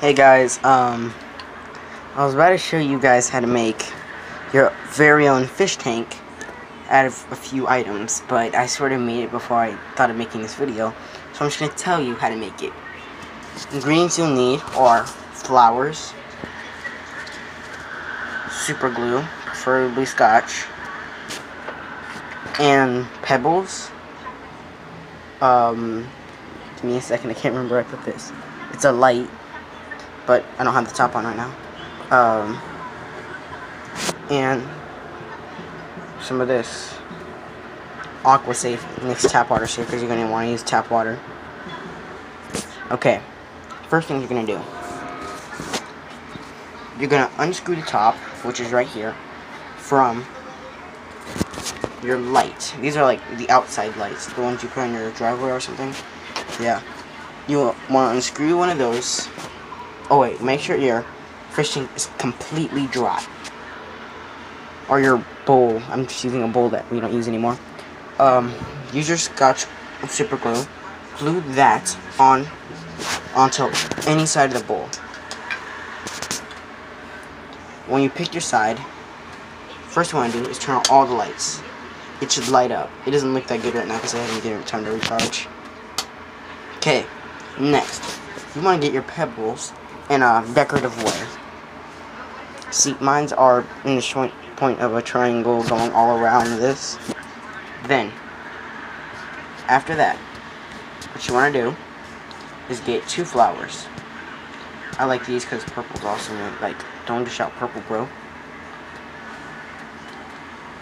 Hey guys, I was about to show you guys how to make your very own fish tank out of a few items, but I sort of made it before I thought of making this video, so I'm just going to tell you how to make it. Ingredients you'll need are flowers, super glue, preferably scotch, and pebbles. Give me a second, I can't remember where I put this. It's a light, but I don't have the top on right now. And some of this Aqua Safe mixed tap water safe, because you're going to want to use tap water. Okay, first thing you're going to do, you're going to unscrew the top, which is right here, from your light. These are like the outside lights, the ones you put on your driveway or something. Yeah, you want to unscrew one of those. Oh wait, make sure your fish tank is completely dry. Or your bowl. I'm just using a bowl that we don't use anymore. Use your scotch super glue. Glue that onto any side of the bowl. When you pick your side, first thing you want to do is turn on all the lights. It should light up. It doesn't look that good right now because I haven't given it time to recharge. Okay, next, you want to get your pebbles and decorative wire. See, mines are in the point of a triangle going all around this. Then, after that, what you want to do is get 2 flowers. I like these because purple's awesome. Like, don't just shout purple, bro.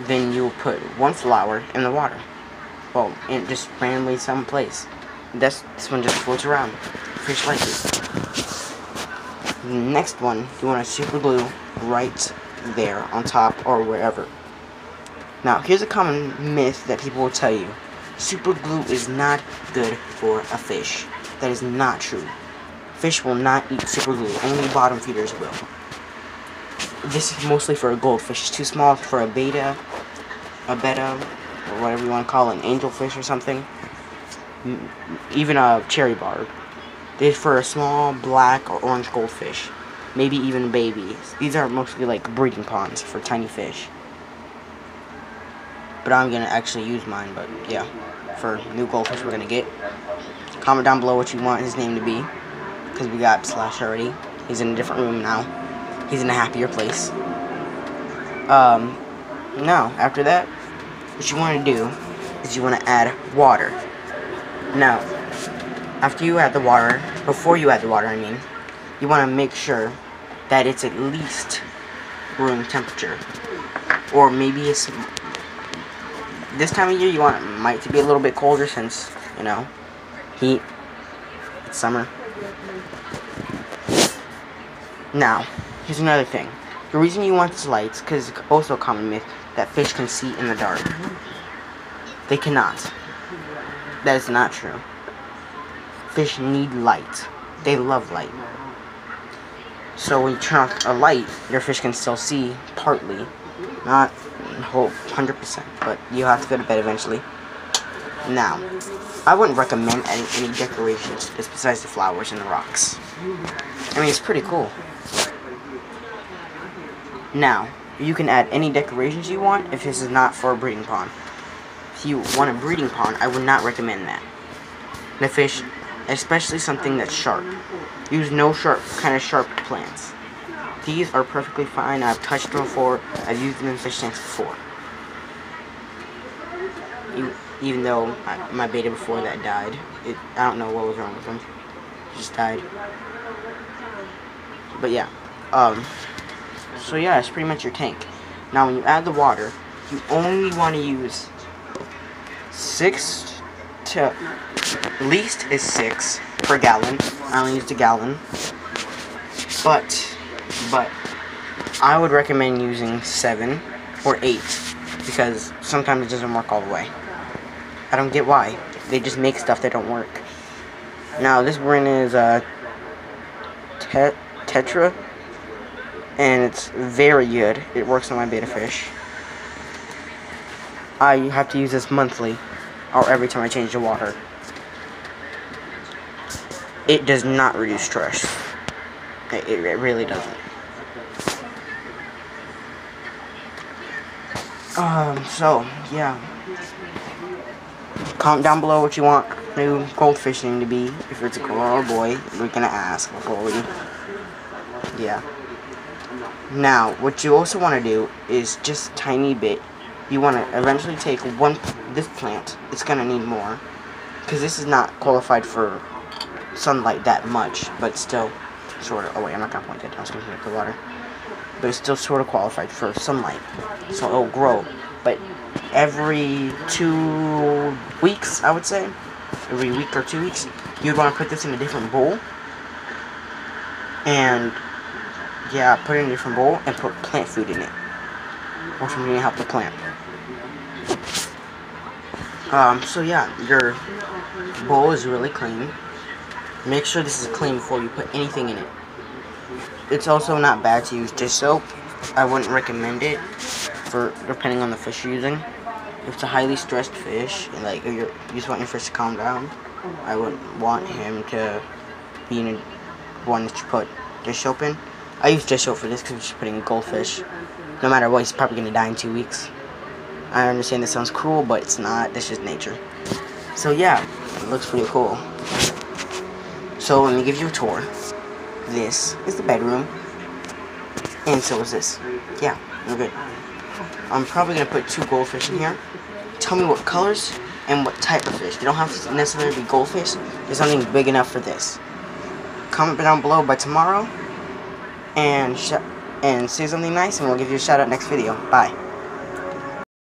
Then you'll put 1 flower in the water. Well, and just randomly someplace. This one just floats around. Fish like it. The next one, you want to super glue right there on top or wherever. Now, here's a common myth that people will tell you. Super glue is not good for a fish. That is not true. Fish will not eat super glue. Only bottom feeders will. This is mostly for a goldfish. It's too small for a betta, or whatever you want to call it, an angelfish or something. Even a cherry barb. They're for a small black or orange goldfish. Maybe even babies. These are mostly like breeding ponds for tiny fish. But I'm gonna actually use mine, but yeah. For new goldfish we're gonna get. Comment down below what you want his name to be. Because we got Slash already. He's in a different room now. He's in a happier place. Now, after that, what you want to do is you want to add water. Now, after you add the water, before you add the water, I mean, you want to make sure that it's at least room temperature. Or maybe it's, this time of year you want it might to be a little bit colder since, you know, heat, it's summer. Now, here's another thing. The reason you want this light is because it's also a common myth that fish can see in the dark. They cannot. That is not true. Fish need light. They love light. So when you turn off a light, your fish can still see partly. Not whole 100%, but you have to go to bed eventually. Now, I wouldn't recommend adding any decorations to this besides the flowers and the rocks. I mean, it's pretty cool. Now, you can add any decorations you want if this is not for a breeding pond. If you want a breeding pond, I would not recommend that. The fish, especially something that's sharp. Use no kind of sharp plants. These are perfectly fine. I've touched them before. I've used them in fish tanks before. Even though my betta before that died. I don't know what was wrong with them. It just died. But yeah. So yeah, it's pretty much your tank. Now when you add the water, you only want to use 6 to, at least is 6 per gallon. I only used a gallon. But I would recommend using 7 or 8 because sometimes it doesn't work all the way. I don't get why. They just make stuff that don't work. Now this brand is Tetra. And it's very good. It works on my betta fish. I have to use this monthly, or every time I change the water. It does not reduce stress. It really doesn't. So, yeah. Comment down below what you want new goldfish name to be. If it's a girl or a boy, we're gonna ask before we... Yeah. Now, what you also want to do is just tiny bit. You want to eventually take this plant. It's gonna need more. Because this is not qualified for sunlight that much, but still sort of... Oh wait, I'm not gonna point it. I was gonna hit the water. But it's still sort of qualified for sunlight. So it'll grow. But every 2 weeks, I would say, every week or 2 weeks, you'd want to put this in a different bowl. And, yeah, put it in a different bowl and put plant food in it. Or something to help the plant. So yeah, your bowl is really clean. Make sure this is clean before you put anything in it. It's also not bad to use dish soap. I wouldn't recommend it for depending on the fish you're using. If it's a highly stressed fish, and like if you just want your fish to calm down, I would want him to be in one that you put dish soap in. I use dish soap for this because we're just putting goldfish. No matter what, he's probably gonna die in 2 weeks. I understand this sounds cruel, but it's not. This is nature. So yeah, it looks pretty cool. So let me give you a tour. This is the bedroom, and so is this. Yeah, we're good. I'm probably gonna put 2 goldfish in here. Tell me what colors and what type of fish. You don't have to necessarily be goldfish. There's something big enough for this. Comment down below by tomorrow, and say something nice, and we'll give you a shout out next video. Bye.